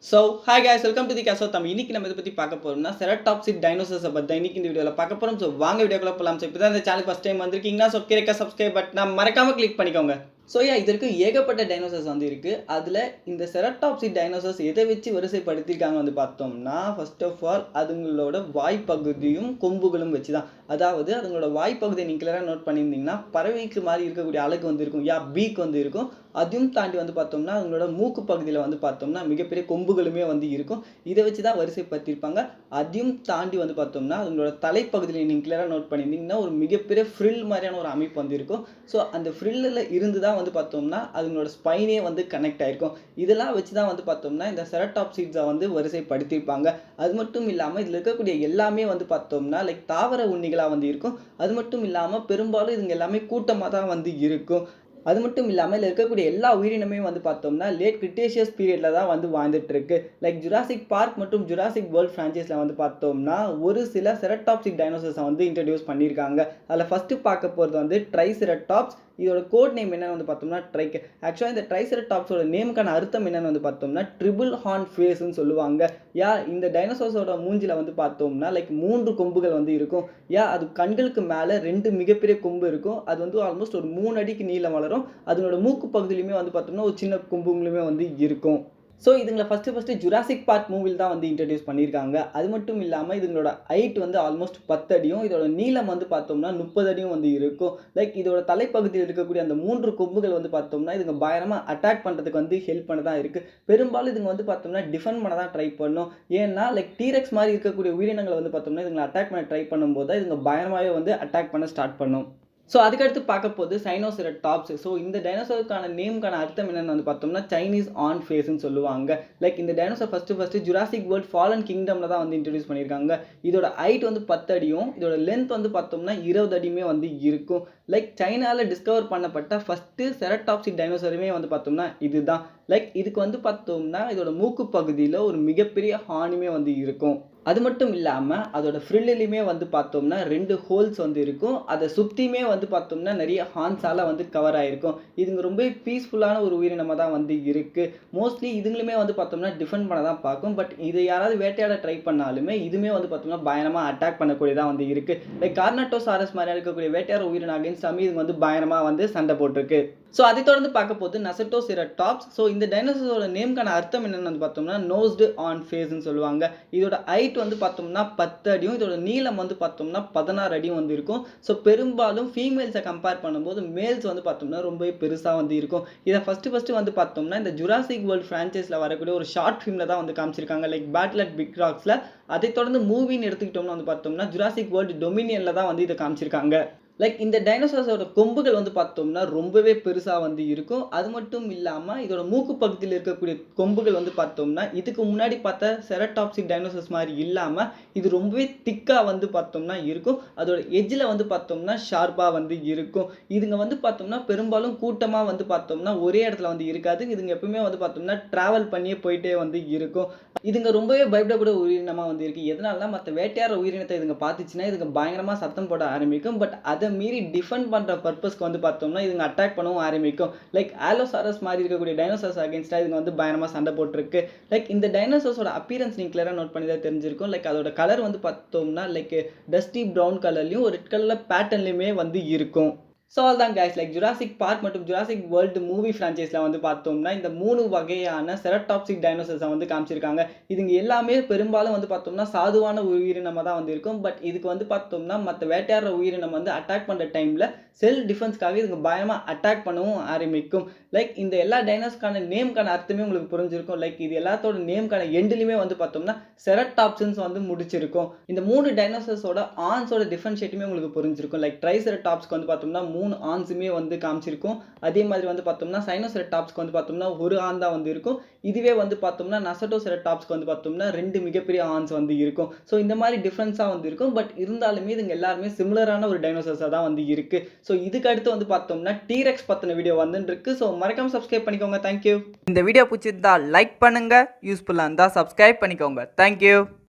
Hi guys, welcome to the Castle Tamil. இன்னைக்கு நம்ம இத பத்தி பார்க்க போறோம்னா செரடாப்சிட் டைனோசர்ஸ் பத்தி தான் இன்னைக்கு இந்த வீடியோல பார்க்க போறோம். வாங்க வீடியோக்குள்ள போலாம். இப்பதான் இந்த சேனல் ஃபர்ஸ்ட் டைம் வந்திருக்கீங்கன்னா கீழே சப்ஸ்கிரைப் பட்டனை மறக்காம கிளிக் பண்ணிக்கோங்க. இதற்கு ஏகப்பட்ட டைனோசர்ஸ் வந்து இருக்கு. அதுல இந்த செரடாப்சிட் டைனோசர்ஸ் எதை வச்சு வரிசைப்படுத்திருக்காங்க வந்து பார்த்தோம்னா, ஃபர்ஸ்ட் ஆஃப் ஆல் அதுங்களோட வாய்ப்பகுதியும் கொம்புகளும் வச்சு தான். அதாவது அதுங்களோட வாய்ப்பகுதியை நீங்க கிளியரா நோட் பண்ணியிருந்தீங்கன்னா, பறவைக்கு மாதிரி இருக்கக்கூடிய அலகு வந்து இருக்கும். பீக் வந்து இருக்கும். அதையும் தாண்டி வந்து பார்த்தோம்னா, அதுங்களோட மூக்கு பகுதியில வந்து பார்த்தோம்னா, மிகப்பெரிய கொம்புகளுமே வந்து இருக்கும். இதை வச்சு தான் வரிசைப்படுத்தியிருப்பாங்க. அதையும் தாண்டி வந்து பார்த்தோம்னா, அதுங்களோட தலைப்பகுதியில நீங்க கிளியரா நோட் பண்ணியிருந்தீங்கன்னா, ஒரு மிகப்பெரிய ஃப்ரில் மாதிரியான ஒரு அமைப்பு வந்து இருக்கும். அந்த ஃப்ரில்லுல இருந்து தான் வந்து பார்த்தோம்னா, அதுங்களோட ஸ்பைனே வந்து கனெக்ட் ஆயிருக்கும். இதெல்லாம் வச்சு தான் வந்து பார்த்தோம்னா, இந்த செரடாப்சிட்ஸை வந்து வரிசைப்படுத்தியிருப்பாங்க. அது மட்டும் இல்லாம இதுல இருக்கக்கூடிய எல்லாமே வந்து பார்த்தோம்னா, லைக் தாவர உண்ணிகளா வந்து இருக்கும். அது மட்டும் இல்லாம பெரும்பாலும் இதுங்க எல்லாமே கூட்டமா தான் வந்து இருக்கும். அது மட்டும் இல்லாம இதுல இருக்கக்கூடிய எல்லா உயிரினமே வந்து பார்த்தோம்னா, லேட் கிரிட்டேஷியஸ் பீரியட்ல தான் வந்து வாழ்ந்துட்டு இருக்கு. லைக் ஜுராசிக் பார்க் மற்றும் ஜுராசிக் வேர்ல்ட் பிரான்சைஸ்ல வந்து பார்த்தோம்னா, ஒரு சில செரடாப்சிக் டைனோசர்ஸை வந்து இன்ட்ரோடியூஸ் பண்ணியிருக்காங்க. அதுல ஃபர்ஸ்ட் பார்க்க போறது வந்து ட்ரைசெரடாப்ஸ். இதோட கோட் நேம் என்னன்னு வந்து பார்த்தோம்னா ட்ரைக். ஆக்சுவலா இந்த ட்ரைசெரடாப்ஸோட நேமுக்கான அர்த்தம் என்னன்னு வந்து பார்த்தோம்னா ட்ரிபிள் ஹார்ன் ஃபேஸ்ன்னு சொல்லுவாங்க. இந்த டைனோசர்ஸோட மூஞ்சில வந்து பார்த்தோம்னா லைக் 3 கொம்புகள் வந்து இருக்கும். அது கண்களுக்கு மேல 2 மிகப்பெரிய கொம்பு இருக்கும். அது வந்து ஆல்மோஸ்ட் ஒரு 3 அடிக்கு நீளம் வளரும். அதனோட மூக்கு பகுதியிலுமே வந்து பார்த்தோம்னா ஒரு சின்ன கொம்புங்களுமே வந்து இருக்கும். இதுங்கள ஃபர்ஸ்ட் ஜுராசிக் பார்க் மூவில தான் வந்து இன்ட்ரோடியூஸ் பண்ணியிருக்காங்க. அது மட்டும் இல்லாம இதுங்களோட ஹைட் வந்து ஆல்மோஸ்ட் 10 அடியும், இதோட நீளம் வந்து பார்த்தோம்னா 30 அடியும் வந்து இருக்கும். லைக் இதோட தலைப்பகுதியில் இருக்கக்கூடிய அந்த 3 கொம்புகள் வந்து பார்த்தோம்னா, இதுங்க பயங்கரமா அட்டாக் பண்றதுக்கு வந்து ஹெல்ப் பண்ண தான் இருக்கு. பெரும்பாலும் இதுங்க வந்து பார்த்தோம்னா டிஃபெண்ட் பண்ண தான் ட்ரை பண்ணும். ஏன்னா லைக் டீரெக்ஸ் மாரி இருக்கக்கூடிய உயிரினங்கள வந்து பார்த்தோம்னா, இதுங்கள அட்டாக் பண்ண ட்ரை பண்ணும்போது தான் இதுங்க பயங்கரமாவே வந்து அட்டாக் பண்ண ஸ்டார்ட் பண்ணும். அதுக்கடுத்து பார்க்க போது சைனோசெரடாப்ஸ். இந்த டைனோசருக்கான நேமுக்கான அர்த்தம் என்னன்னு வந்து பார்த்தோம்னா, சைனீஸ் ஆன் ஃபேஸ்ன்னு சொல்லுவாங்க. லைக் இந்த dinosaur first Jurassic World Fallen கிங்டம்ல தான் வந்து இன்ட்ரோடியூஸ் பண்ணியிருக்காங்க. இதோட ஹைட் வந்து 10 அடியும், இதோட லென்த் வந்து பார்த்தோம்னா 20 அடியுமே வந்து இருக்கும். லைக் சைனால டிஸ்கவர் பண்ணப்பட்ட ஃபர்ஸ்ட் செரடாப்சிக் டைனோசருமே வந்து பார்த்தோம்னா இதுதான். லைக் இதுக்கு வந்து பார்த்தோம்னா, இதோட மூக்கு பகுதியில ஒரு மிகப்பெரிய ஹார்னுமே வந்து இருக்கும். அது மட்டும் இல்லாம அதோட ஃப்ரில்லுலயுமே வந்து பார்த்தோம்னா 2 ஹோல்ஸ் வந்து இருக்கும். அத சுத்தியுமே வந்து பார்த்தோம்னா நெறைய ஹார்ன்ஸால வந்து கவர் ஆயிருக்கும். இதுங்க ரொம்ப பீஸ்ஃபுல்லான ஒரு உயிரினமா தான் வந்து இருக்கு. மோஸ்ட்லி இதுங்களுமே வந்து பார்த்தோம்னா டிஃபெண்ட் பண்ண தான் பார்க்கும். பட் இத யாராவது வேட்டையாட ட்ரை பண்ணாலுமே இதுவுமே வந்து பார்த்தோம்னா பயங்கரமா அட்டாக் பண்ணக்கூடியதா வந்து இருக்கு. லைக் கார்னட்டோசாரஸ் மாரியா இருக்கக்கூடிய வேட்டையாடுற உயிரினம் அகைன்ஸ்டாமே இதுங்க வந்து பயங்கரமா வந்து சண்டை போட்டுருக்கு. அதை தொடர்ந்து பார்க்க போது நசட்டோசெரடாப்ஸ். இந்த டைனோசரோட நேம்க்கான அர்த்தம் என்னன்னு வந்து பார்த்தோம்னா, நோஸ்டு ஆன் ஃபேஸ்ன்னு சொல்லுவாங்க. இதோட ஹைட் வந்து பார்த்தோம்னா 10 அடியும், இதோட நீளம் வந்து பார்த்தோம்னா 16 அடியும் வந்து இருக்கும். பெரும்பாலும் ஃபீமேல்ஸை கம்பேர் பண்ணும்போது மேல்ஸ் வந்து பார்த்தோம்னா ரொம்பவே பெருசா வந்து இருக்கும். இதை ஃபர்ஸ்ட் வந்து பார்த்தோம்னா இந்த ஜுராசிக் வேர்ல்ட் பிரான்சைஸ்ல வரக்கூடிய ஒரு ஷார்ட் ஃபிலிம்ல தான் வந்து காமிச்சிருக்காங்க. லைக் பேட்டில் அட் பிக் ராக்ஸ்ல. அதை தொடர்ந்து மூவின்னு எடுத்துக்கிட்டோம்னா வந்து பார்த்தோம்னா ஜுராசிக் வேர்ல்ட் டொமினியன்ல தான் வந்து இதை காமிச்சிருக்காங்க. லைக் இந்த டைனோசர்ஸோட கொம்புகள் வந்து பார்த்தோம்னா ரொம்பவே பெருசா வந்து இருக்கும். அது மட்டும் இல்லாம இதோட மூக்கு பகுதியில இருக்கக்கூடிய கொம்புகள் வந்து பார்த்தோம்னா, இதுக்கு முன்னாடி பார்த்த செரடாப்சிக் டைனோசர்ஸ் மாரி இல்லாம, இது ரொம்பவே திக்கா வந்து பார்த்தோம்னா இருக்கும். அதோட எட்ஜ்ல வந்து பார்த்தோம்னா ஷார்ப்பா வந்து இருக்கும். இதுங்க வந்து பார்த்தோம்னா பெரும்பாலும் கூட்டமா வந்து பார்த்தோம்னா ஒரே இடத்துல வந்து இருக்காது. இதுங்க எப்பவுமே வந்து பார்த்தோம்னா டிராவல் பண்ணியே போயிட்டே வந்து இருக்கும். இதுங்க ரொம்பவே பயப்படக்கூடிய உயிரினமா வந்து இருக்கு. எதனாலனா மத்த வேட்டையாடுற உயிரினத்தை இதுங்க பார்த்துச்சுன்னா, இதுங்க பயங்கரமா சத்தம் போட ஆரம்பிக்கும். பட் அத மீறி டிஃபெண்ட் பண்ற பர்ப்பஸ்க்கு வந்து பார்த்தோம்னா, இதுங்க அட்டாக் பண்ணவும் ஆரம்பிக்கும். லைக் ஆலோசாரஸ் மாரி இருக்கக்கூடிய டைனோசர்ஸ் அகைன்ஸ்டா இதுங்க வந்து பயங்கரமா சண்டை போட்டுருக்கு. லைக் இந்த டைனோசர்ஸோட அப்பியரன்ஸ் நீங்க கிளியரா நோட் பண்ணி தான் தெரிஞ்சிருக்கும். லைக் அதோட கலர் வந்து பார்த்தோம்னா, லைக் டஸ்டி பிரவுன் கலர்லயும், ரெட் கலர்ல பேட்டர்ன்லயுமே வந்து இருக்கும். அவ்வளதான் கைஸ். லைக் ஜுராசிக் பார்க் மற்றும் ஜுராசிக் வேர்ல்ட் மூவி பிரான்சைஸ்ல வந்து பார்த்தோம்னா, இந்த 3 வகையான செரடாப்சிக் டைனோசர்ஸை வந்து காமிச்சிருக்காங்க. இதுங்க எல்லாமே பெரும்பாலும் வந்து பார்த்தோம்னா சாதுவான உயிரினமா தான் வந்து இருக்கும். பட் இதுக்கு வந்து பார்த்தோம்னா மத்த வேட்டையாடுற உயிரினம் வந்து அட்டாக் பண்ற டைம்ல செல்ஃப் டிஃபென்ஸ்க்காக இதுங்க பயமா அட்டாக் பண்ணவும் ஆரம்பிக்கும். லைக் இந்த எல்லா டைனோஸ்க்கான நேம்க்கான அர்த்தமே உங்களுக்கு புரிஞ்சிருக்கும். லைக் இது எல்லாத்தோட நேம்க்கான எண்ட்லயுமே வந்து பார்த்தோம்னா செரடாப்ஸ்ன்னு வந்து முடிச்சிருக்கும். இந்த 3 டைனோசர்ஸோட ஆர்ம்ஸோட டிஃபரன்ஷியேட்டுமே உங்களுக்கு புரிஞ்சிருக்கும். லைக் ட்ரைசெரடாப்ஸ்க்கு வந்து பார்த்தோம்னா 3 ஆர்ம்ஸுமே வந்து காமிச்சிருக்கும். அதே மாதிரி வந்து பார்த்தோம்னா சைனோசெரடாப்ஸ்க்கு வந்து பார்த்தோம்னா 1 ஆர்ம் தான் வந்து இருக்கும். இதுவே வந்து பார்த்தோம்னா நசட்டோசெரடாப்ஸ்க்கு வந்து பார்த்தோம்னா 2 மிகப்பெரிய ஆர்ம்ஸ் வந்து இருக்கும். இந்த மாதிரி டிஃபரன்ஸா வந்து இருக்கும். பட் இருந்தாலுமே இதுங்க எல்லாருமே சிமிலரான ஒரு டைனோசர்ஸா தான் வந்து இருக்கு. இதுக்கு அடுத்து வந்து பார்த்தோம்னா டீரெக்ஸ் பத்தின வீடியோ வந்துட்டு இருக்கு. மறக்காம சப்ஸ்கிரைப் பண்ணிக்கோங்க. Thank you. இந்த வீடியோ பிடிச்சிருந்தா லைக் பண்ணுங்க. யூஸ்ஃபுல்லா இருந்தா சப்ஸ்கிரைப் பண்ணிக்கோங்க. Thank you.